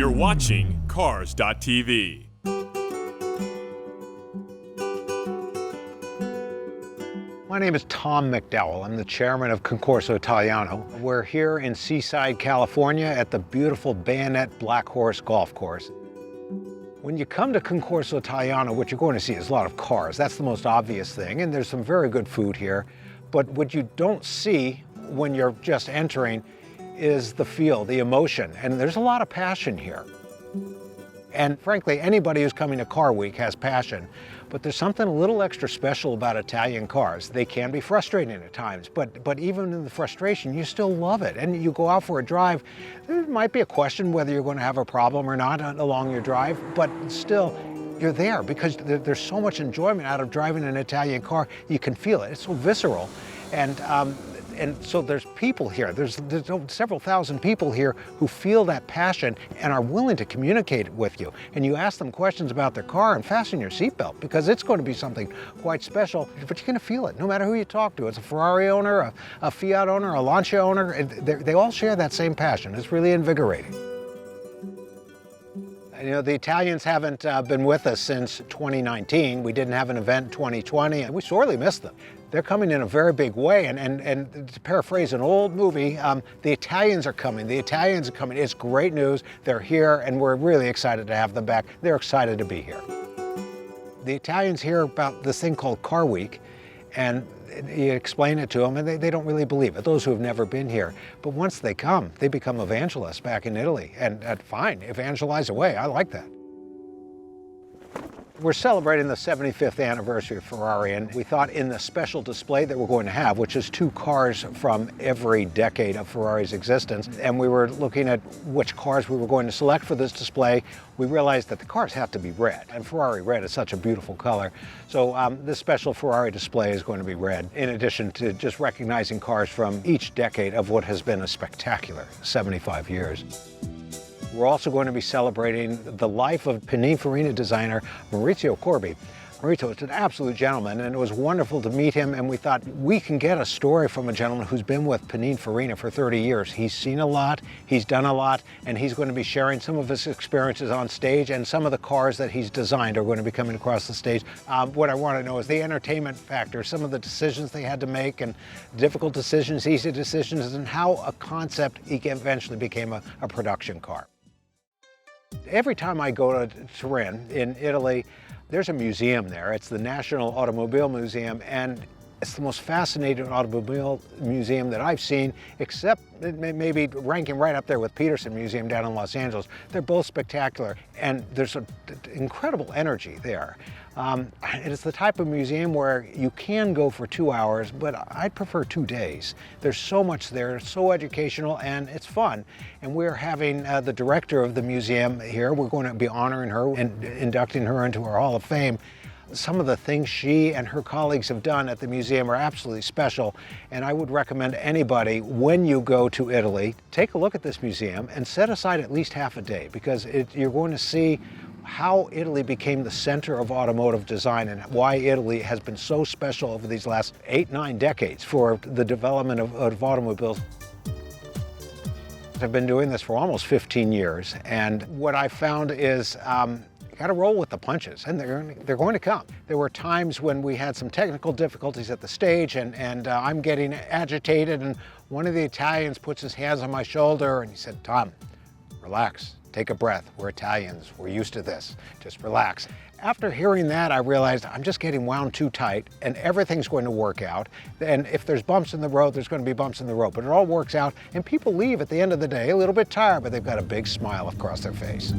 You're watching Cars.tv. My name is Tom McDowell. I'm the chairman of Concorso Italiano. We're here in Seaside, California at the beautiful Bayonet Black Horse Golf Course. When you come to Concorso Italiano, what you're going to see is a lot of cars. That's the most obvious thing, and there's some very good food here. But what you don't see when you're just entering is the feel, the emotion, and there's a lot of passion here. And frankly, anybody who's coming to Car Week has passion, but there's something a little extra special about Italian cars. They can be frustrating at times, but even in the frustration, you still love it. And you go out for a drive, there might be a question whether you're going to have a problem or not along your drive, but still, you're there because there's so much enjoyment out of driving an Italian car. You can feel it. It's so visceral. And so there's people here, there's several thousand people here who feel that passion and are willing to communicate it with you. And you ask them questions about their car and fasten your seatbelt because it's going to be something quite special, but you're going to feel it no matter who you talk to. It's a Ferrari owner, a Fiat owner, a Lancia owner, and they all share that same passion. It's really invigorating. You know, the Italians haven't been with us since 2019. We didn't have an event in 2020, and we sorely missed them. They're coming in a very big way, and to paraphrase an old movie, the Italians are coming. The Italians are coming. It's great news. They're here, and we're really excited to have them back. They're excited to be here. The Italians hear about this thing called Car Week, and you explain it to them, and they don't really believe it, those who have never been here. But once they come, they become evangelists back in Italy, and fine, evangelize away. I like that. We're celebrating the 75th anniversary of Ferrari, and we thought in the special display that we're going to have, which is 2 cars from every decade of Ferrari's existence, and we were looking at which cars we were going to select for this display, we realized that the cars have to be red, and Ferrari red is such a beautiful color. So this special Ferrari display is going to be red, in addition to just recognizing cars from each decade of what has been a spectacular 75 years. We're also going to be celebrating the life of Pininfarina designer Maurizio Corbi. Maurizio is an absolute gentleman, and it was wonderful to meet him, and we thought we can get a story from a gentleman who's been with Pininfarina for 30 years. He's seen a lot, he's done a lot, and he's going to be sharing some of his experiences on stage, and some of the cars that he's designed are going to be coming across the stage. What I want to know is the entertainment factor, some of the decisions they had to make, and difficult decisions, easy decisions, and how a concept eventually became a production car. Every time I go to Turin in Italy, there's a museum there. It's the National Automobile Museum, and it's the most fascinating automobile museum that I've seen, except maybe ranking right up there with Peterson Museum down in Los Angeles. They're both spectacular, and there's an incredible energy there. It's the type of museum where you can go for 2 hours, but I'd prefer 2 days. There's so much there, it's so educational, and it's fun. And we're having the director of the museum here. We're going to be honoring her and inducting her into our Hall of Fame. Some of the things she and her colleagues have done at the museum are absolutely special, and I would recommend anybody, when you go to Italy, take a look at this museum and set aside at least half a day, because you're going to see how Italy became the center of automotive design and why Italy has been so special over these last 8-9 decades for the development of automobiles. I've been doing this for almost 15 years, and what I found is got to roll with the punches, and they're going to come. There were times when we had some technical difficulties at the stage, and I'm getting agitated, and one of the Italians puts his hands on my shoulder, and he said, "Tom, relax, take a breath. We're Italians, we're used to this, just relax." After hearing that, I realized I'm just getting wound too tight, and everything's going to work out. And if there's bumps in the road, there's going to be bumps in the road, but it all works out, and people leave at the end of the day a little bit tired, but they've got a big smile across their face.